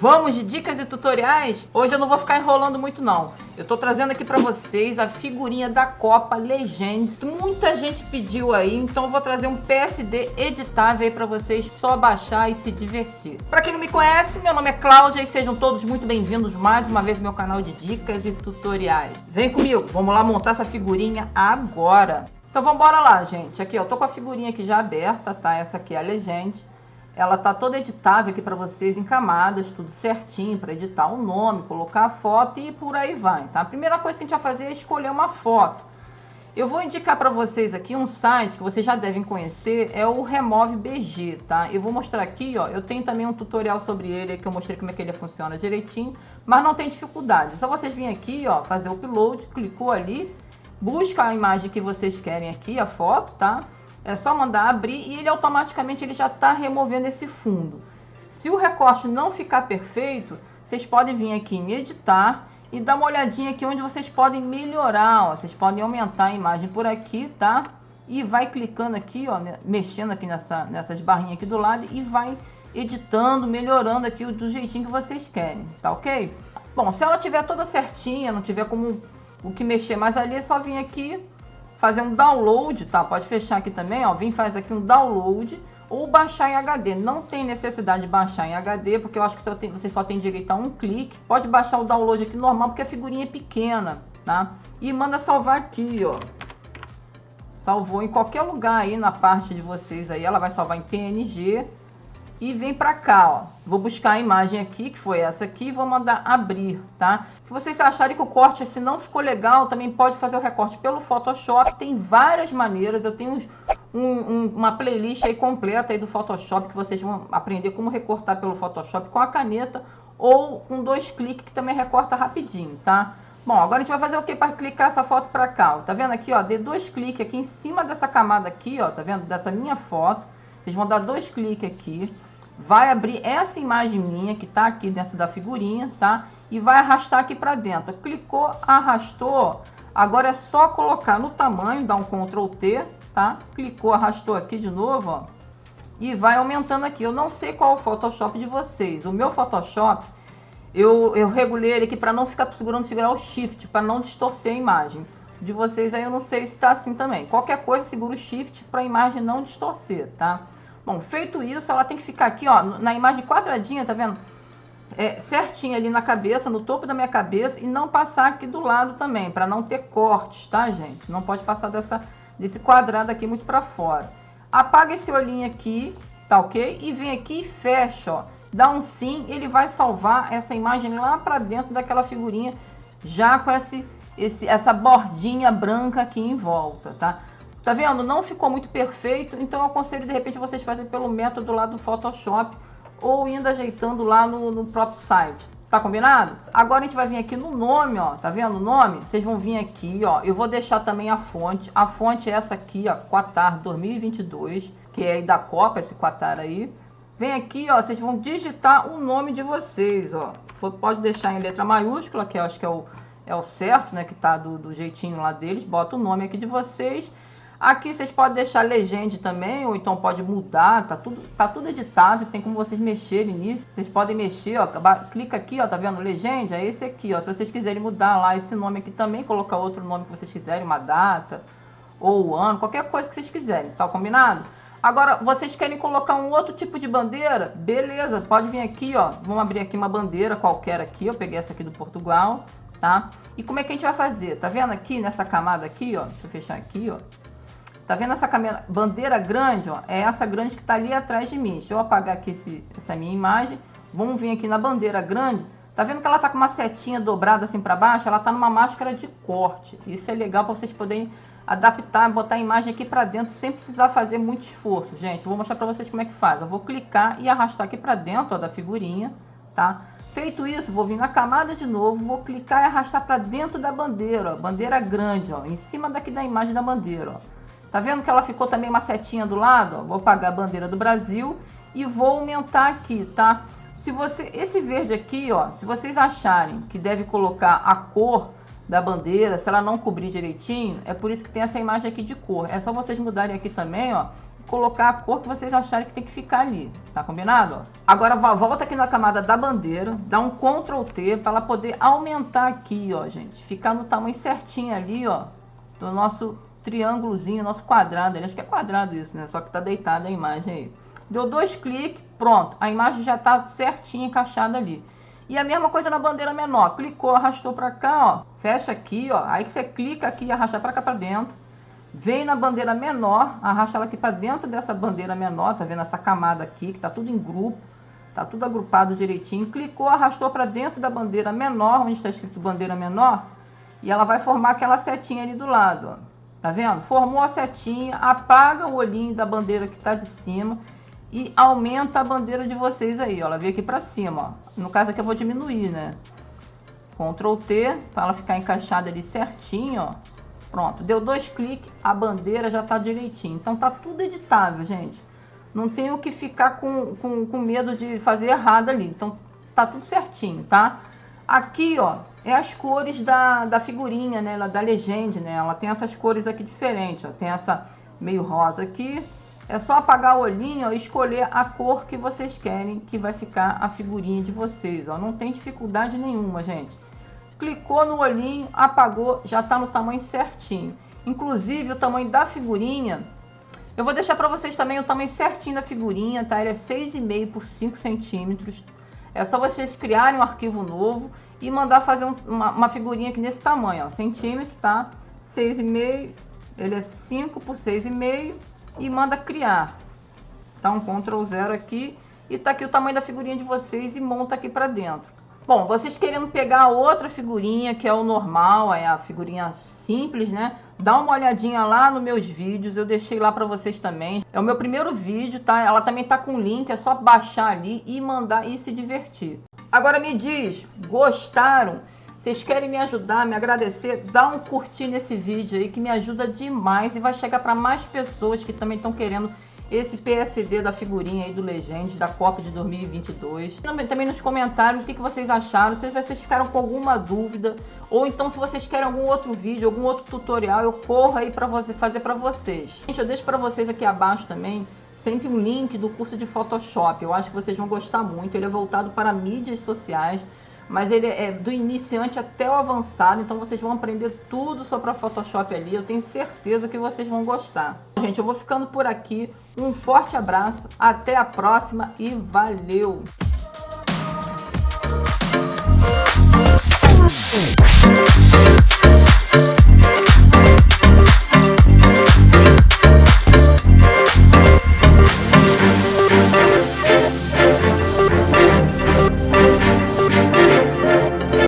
Vamos de dicas e tutoriais? Hoje eu não vou ficar enrolando muito não. Eu tô trazendo aqui pra vocês a figurinha da Copa Legends. Muita gente pediu aí, então eu vou trazer um PSD editável aí pra vocês só baixar e se divertir. Pra quem não me conhece, meu nome é Cláudia e sejam todos muito bem-vindos mais uma vez ao meu canal de dicas e tutoriais. Vem comigo, vamos lá montar essa figurinha agora. Então vamos embora lá, gente. Aqui eu tô com a figurinha aqui já aberta, tá? Essa aqui é a Legend. Ela tá toda editável aqui para vocês em camadas, tudo certinho para editar o nome, colocar a foto e por aí vai, tá? A primeira coisa que a gente vai fazer é escolher uma foto. Eu vou indicar para vocês aqui um site que vocês já devem conhecer, é o Remove BG, tá? Eu vou mostrar aqui, ó, eu tenho também um tutorial sobre ele, que eu mostrei como é que ele funciona direitinho, mas não tem dificuldade. É só vocês virem aqui, ó, fazer o upload, clicou ali, busca a imagem que vocês querem aqui, a foto, tá? É só mandar abrir e ele automaticamente já está removendo esse fundo. Se o recorte não ficar perfeito, vocês podem vir aqui em editar e dar uma olhadinha aqui onde vocês podem melhorar, ó. Vocês podem aumentar a imagem por aqui, tá? E vai clicando aqui, ó, mexendo aqui nessas barrinhas aqui do lado e vai editando, melhorando aqui do jeitinho que vocês querem, tá ok? Bom, se ela tiver toda certinha, não tiver como o que mexer mais ali, é só vir aqui fazer um download, tá? Pode fechar aqui também, ó. Faz aqui um download ou baixar em HD. Não tem necessidade de baixar em HD, porque eu acho que você só tem direito a um clique. Pode baixar o download aqui normal, porque a figurinha é pequena, tá? E manda salvar aqui, ó. Salvou em qualquer lugar aí na parte de vocês aí. Ela vai salvar em PNG. E vem pra cá, ó. Vou buscar a imagem aqui, que foi essa aqui, e vou mandar abrir, tá? Se vocês acharem que o corte assim não ficou legal, também pode fazer o recorte pelo Photoshop. Tem várias maneiras. Eu tenho uma playlist aí completa aí do Photoshop, que vocês vão aprender como recortar pelo Photoshop com a caneta ou com 2 cliques, que também recorta rapidinho, tá? Bom, agora a gente vai fazer o que para clicar essa foto pra cá, ó. Tá vendo aqui, ó? Dê 2 cliques aqui em cima dessa camada aqui, ó. Tá vendo? Dessa minha foto. Vocês vão dar 2 cliques aqui. Vai abrir essa imagem minha que tá aqui dentro da figurinha, tá? E vai arrastar aqui para dentro. Clicou, arrastou. Agora é só colocar no tamanho, dar um Ctrl T, tá? Clicou, arrastou aqui de novo, ó. E vai aumentando aqui. Eu não sei qual é o Photoshop de vocês. O meu Photoshop, eu regulei ele aqui para não ficar segurar o Shift, para não distorcer a imagem. De vocês aí eu não sei se tá assim também. Qualquer coisa, segura o Shift para a imagem não distorcer, tá? Bom, feito isso, ela tem que ficar aqui, ó, na imagem quadradinha, tá vendo? Certinho ali na cabeça, no topo da minha cabeça, e não passar aqui do lado também, para não ter cortes, tá, gente? Não pode passar desse quadrado aqui muito para fora. Apaga esse olhinho aqui, tá ok? E vem aqui e fecha, ó. Dá um sim, ele vai salvar essa imagem lá para dentro daquela figurinha, já com essa bordinha branca aqui em volta, tá? Tá vendo? Não ficou muito perfeito, então eu aconselho de repente vocês fazerem pelo método lá do Photoshop ou indo ajeitando lá no próprio site. Tá combinado? Agora a gente vai vir aqui no nome, ó. Tá vendo o nome? Vocês vão vir aqui, ó. Eu vou deixar também a fonte. A fonte é essa aqui, ó, Qatar 2022, que é aí da Copa, esse Qatar aí. Vem aqui, ó, vocês vão digitar o nome de vocês, ó. Pode deixar em letra maiúscula, que eu acho que é o certo, né, que tá do jeitinho lá deles. Bota o nome aqui de vocês. Aqui vocês podem deixar legend também, ou então pode mudar, tá tudo editável, tem como vocês mexerem nisso. Vocês podem mexer, ó, clica aqui, ó, tá vendo? Legend, é esse aqui, ó. Se vocês quiserem mudar lá esse nome aqui também, colocar outro nome que vocês quiserem, uma data, ou o ano, qualquer coisa que vocês quiserem, tá combinado? Agora, vocês querem colocar um outro tipo de bandeira? Beleza, pode vir aqui, ó. Vamos abrir aqui uma bandeira qualquer aqui, eu peguei essa aqui do Portugal, tá? E como é que a gente vai fazer? Tá vendo aqui, nessa camada aqui, ó, deixa eu fechar aqui, ó. Tá vendo essa bandeira grande, ó? É essa grande que tá ali atrás de mim. Deixa eu apagar aqui essa minha imagem. Vamos vir aqui na bandeira grande. Tá vendo que ela tá com uma setinha dobrada assim para baixo? Ela tá numa máscara de corte. Isso é legal para vocês poderem adaptar, botar a imagem aqui para dentro sem precisar fazer muito esforço, gente. Eu vou mostrar para vocês como é que faz. Eu vou clicar e arrastar aqui para dentro, ó, da figurinha, tá? Feito isso, vou vir na camada de novo, vou clicar e arrastar para dentro da bandeira, ó. Bandeira grande, ó, em cima daqui da imagem da bandeira, ó. Tá vendo que ela ficou também uma setinha do lado? Ó? Vou apagar a bandeira do Brasil e vou aumentar aqui, tá? Esse verde aqui, ó, se vocês acharem que deve colocar a cor da bandeira, se ela não cobrir direitinho, é por isso que tem essa imagem aqui de cor. É só vocês mudarem aqui também, ó, colocar a cor que vocês acharem que tem que ficar ali, tá combinado? Ó? Agora volta aqui na camada da bandeira, dá um Ctrl T para ela poder aumentar aqui, ó, gente, ficar no tamanho certinho ali, ó, do nosso triângulozinho, nosso quadrado. Acho que é quadrado isso, né? Só que tá deitada a imagem aí. Deu 2 cliques, pronto, a imagem já tá certinha, encaixada ali. E a mesma coisa na bandeira menor, clicou, arrastou para cá, ó, fecha aqui, ó, aí você clica aqui e arrasta para cá para dentro. Vem na bandeira menor, arrasta ela aqui para dentro dessa bandeira menor, tá vendo essa camada aqui, que tá tudo em grupo, tá tudo agrupado direitinho. Clicou, arrastou para dentro da bandeira menor, onde está escrito bandeira menor, e ela vai formar aquela setinha ali do lado, ó. Tá vendo? Formou a setinha, apaga o olhinho da bandeira que tá de cima e aumenta a bandeira de vocês aí, ó. Ela veio aqui para cima, ó. No caso aqui eu vou diminuir, né? Ctrl T, para ela ficar encaixada ali certinho, ó. Pronto, deu 2 cliques, a bandeira já tá direitinho. Então tá tudo editável, gente. Não tem o que ficar com medo de fazer errado ali. Então tá tudo certinho, tá? Aqui, ó, é as cores da figurinha, né? Da legenda, né? Ela tem essas cores aqui diferentes, ó. Tem essa meio rosa aqui. É só apagar o olhinho, ó, e escolher a cor que vocês querem que vai ficar a figurinha de vocês, ó. Não tem dificuldade nenhuma, gente. Clicou no olhinho, apagou, já está no tamanho certinho. Inclusive o tamanho da figurinha, eu vou deixar para vocês também o tamanho certinho da figurinha, tá? Ele é 6,5 por 5 centímetros. É só vocês criarem um arquivo novo e mandar fazer uma figurinha aqui nesse tamanho, ó, centímetro, tá? 6,5, ele é 5 por 6,5 e manda criar. Tá um Ctrl 0 aqui e tá aqui o tamanho da figurinha de vocês e monta aqui para dentro. Bom, vocês querendo pegar outra figurinha, que é o normal, é a figurinha simples, né? Dá uma olhadinha lá nos meus vídeos, eu deixei lá pra vocês também. É o meu primeiro vídeo, tá? Ela também tá com link, é só baixar ali e mandar e se divertir. Agora me diz, gostaram? Vocês querem me ajudar, me agradecer? Dá um curtir nesse vídeo aí que me ajuda demais e vai chegar para mais pessoas que também estão querendo esse PSD da figurinha aí do Legend, da Copa de 2022. Também nos comentários o que vocês acharam, se vocês ficaram com alguma dúvida, ou então se vocês querem algum outro vídeo, algum outro tutorial, eu corro aí para fazer para vocês. Gente, eu deixo para vocês aqui abaixo também sempre um link do curso de Photoshop. Eu acho que vocês vão gostar muito, ele é voltado para mídias sociais, mas ele é do iniciante até o avançado, então vocês vão aprender tudo sobre a Photoshop ali, eu tenho certeza que vocês vão gostar. Gente, eu vou ficando por aqui, um forte abraço, até a próxima e valeu!